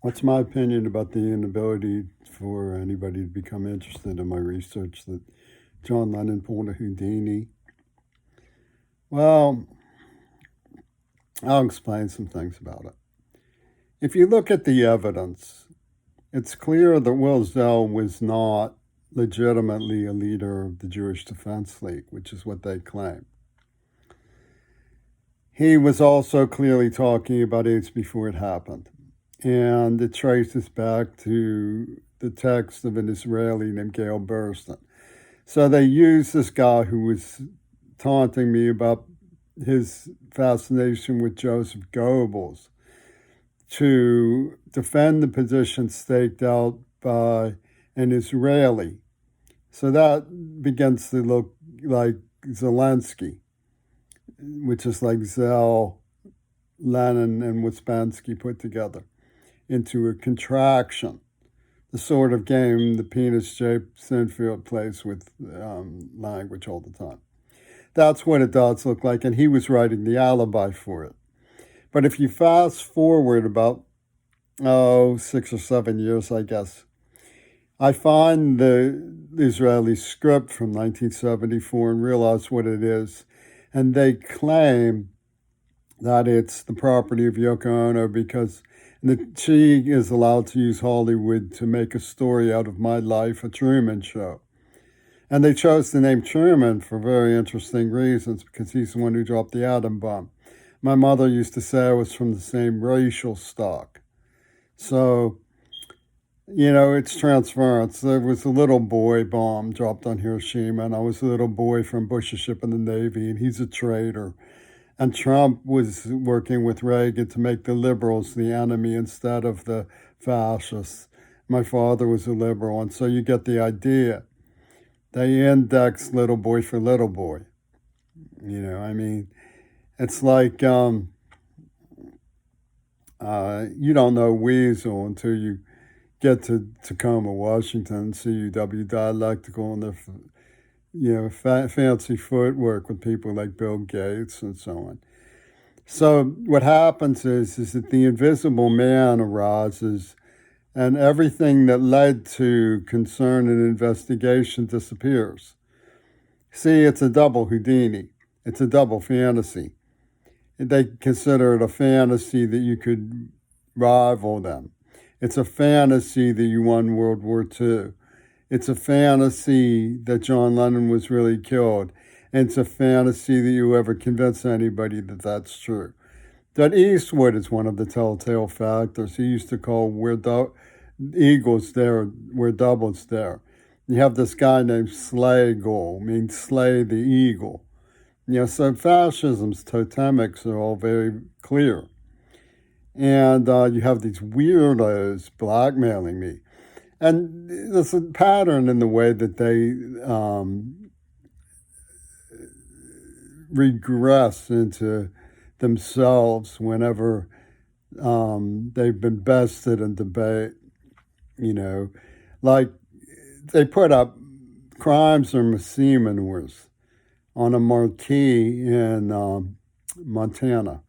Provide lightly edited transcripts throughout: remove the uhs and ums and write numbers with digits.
What's my opinion about the inability for anybody to become interested in my research that John Lennon pulled a Houdini? Well, I'll explain some things about it. If you look at the evidence, it's clear that Will Zell was not legitimately a leader of the Jewish Defense League, which is what they claim. He was also clearly talking about AIDS before it happened. And it traces back to the text of an Israeli named Gail Burston. So they used this guy who was taunting me about his fascination with Joseph Goebbels to defend the position staked out by an Israeli. So that begins to look like Zelensky, which is like Zell, Lenin, and Ouspensky put together into a contraction, the sort of game the penis-shaped Sinfield plays with language all the time. That's what it does look like, and he was writing the alibi for it. But if you fast forward about, 6 or 7 years, I guess, I find the Israeli script from 1974 and realize what it is, and they claim that it's the property of Yoko Ono because she is allowed to use Hollywood to make a story out of my life, a Truman Show. And they chose the name Truman for very interesting reasons because he's the one who dropped the atom bomb. My mother used to say I was from the same racial stock. So, it's transference. There was a little boy bomb dropped on Hiroshima, and I was a little boy from Bush's ship in the Navy, and he's a traitor. And Trump was working with Reagan to make the liberals the enemy instead of the fascists. My father was a liberal, and so you get the idea. They index little boy for little boy. It's like you don't know weasel until you get to Tacoma, Washington, CUW Dialectical, and their fancy footwork with people like Bill Gates and so on. So what happens is that the invisible man arises and everything that led to concern and investigation disappears. See, it's a double Houdini. It's a double fantasy. They consider it a fantasy that you could rival them. It's a fantasy that you won World War II. It's a fantasy that John Lennon was really killed. And it's a fantasy that you ever convince anybody that that's true. That Eastwood is one of the telltale factors. He used to call eagles there, where doubles there. You have this guy named Slagle, means slay the eagle. So fascism's totemics are all very clear. And you have these weirdos blackmailing me. And there's a pattern in the way that they regress into themselves whenever they've been bested in debate. Like they put up crimes or misdemeanors on a marquee in Montana,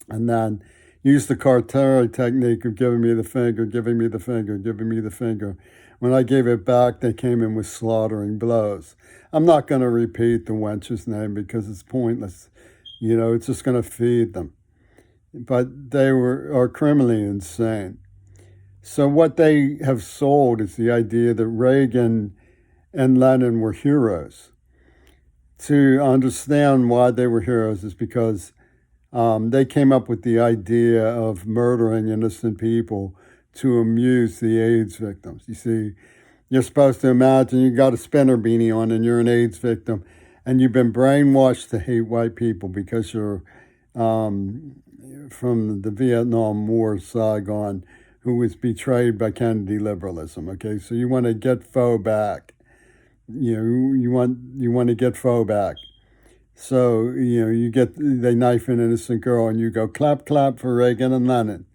and then use the Carteri technique of giving me the finger, giving me the finger, giving me the finger. When I gave it back, they came in with slaughtering blows. I'm not going to repeat the wench's name because it's pointless. It's just going to feed them. But they are criminally insane. So what they have sold is the idea that Reagan and Lenin were heroes. To understand why they were heroes is because they came up with the idea of murdering innocent people to amuse the AIDS victims. You see, you're supposed to imagine you got a spinner beanie on and you're an AIDS victim and you've been brainwashed to hate white people because you're from the Vietnam War, Saigon, who was betrayed by Kennedy liberalism. Okay, so you want to get faux back. You want to get faux back. So, they knife an innocent girl and you go, clap, clap for Reagan and Lenin.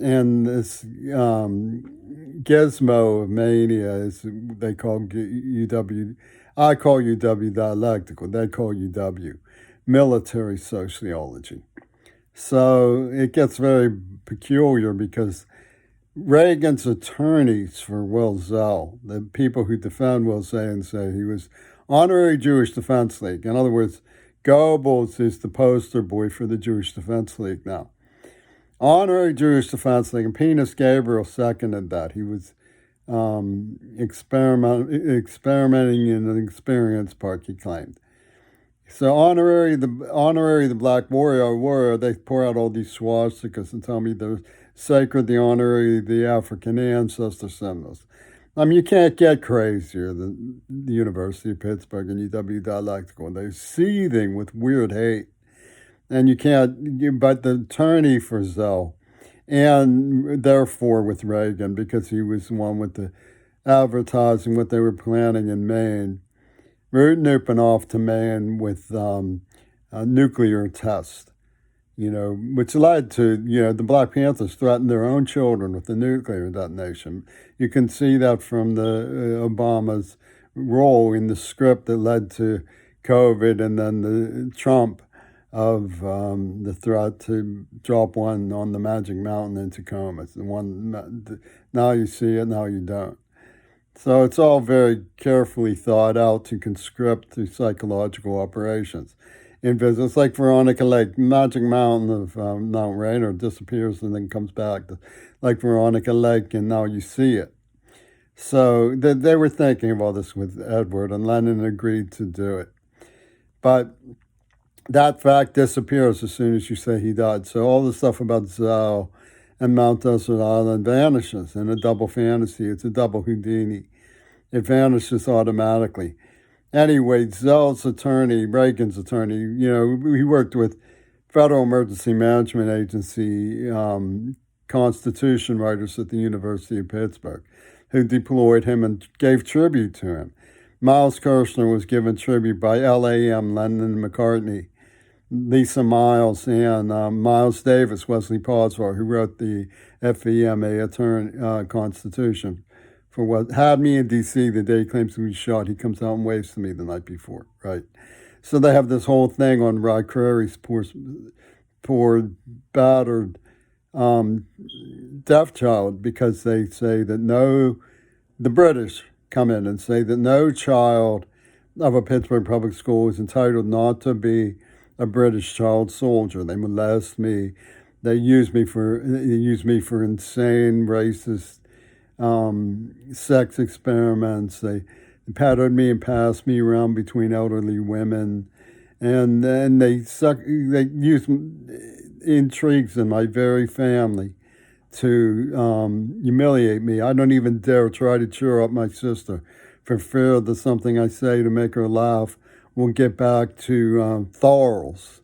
And this gizmo of mania is, they call UW, I call UW dialectical, they call UW military sociology. So it gets very peculiar because Reagan's attorneys for Will Zell, the people who defend Will Zell, and say he was honorary Jewish Defense League. In other words, Goebbels is the poster boy for the Jewish Defense League now. Honorary Jewish Defense League, and Penis Gabriel seconded that. He was experimenting in an experience park, he claimed. So honorary the Black Warrior, they pour out all these swastikas and tell me they're sacred, the honorary the African ancestor symbols. I mean, you can't get crazier than the University of Pittsburgh and UW Dialectical. They're seething with weird hate. And you can't, but the attorney for Zell, and therefore with Reagan, because he was the one with the advertising what they were planning in Maine, rooting open off to Maine with a nuclear test, which led to, the Black Panthers threatened their own children with the nuclear detonation. You can see that from the Obama's role in the script that led to COVID and then the Trump of the threat to drop one on the Magic Mountain in Tacoma. It's the one, now you see it, now you don't. So it's all very carefully thought out to conscript through psychological operations. In business, like Veronica Lake, Magic Mountain of Mount Rainier disappears and then comes back to like Veronica Lake, and now you see it. So they were thinking of all this with Edward, and Lenin agreed to do it. But that fact disappears as soon as you say he died. So all the stuff about Zell and Mount Desert Island vanishes in a double fantasy. It's a double Houdini. It vanishes automatically. Anyway, Zell's attorney, Reagan's attorney, he worked with Federal Emergency Management Agency Constitution writers at the University of Pittsburgh who deployed him and gave tribute to him. Miles Kirshner was given tribute by LAM, Lennon and McCartney, Lisa Miles, and Miles Davis, Wesley Posvar, who wrote the FEMA Constitution for what had me in D.C. the day he claims he was shot. He comes out and waves to me the night before, right? So they have this whole thing on Rod Crary's poor battered deaf child, because they say that the British come in and say that no child of a Pittsburgh public school is entitled not to be a British child soldier. They molest me. They use me for insane, racist sex experiments. They patted me and passed me around between elderly women, and then they use intrigues in my very family to humiliate me. I don't even dare try to cheer up my sister for fear that something I say to make her laugh will get back to Thfarles,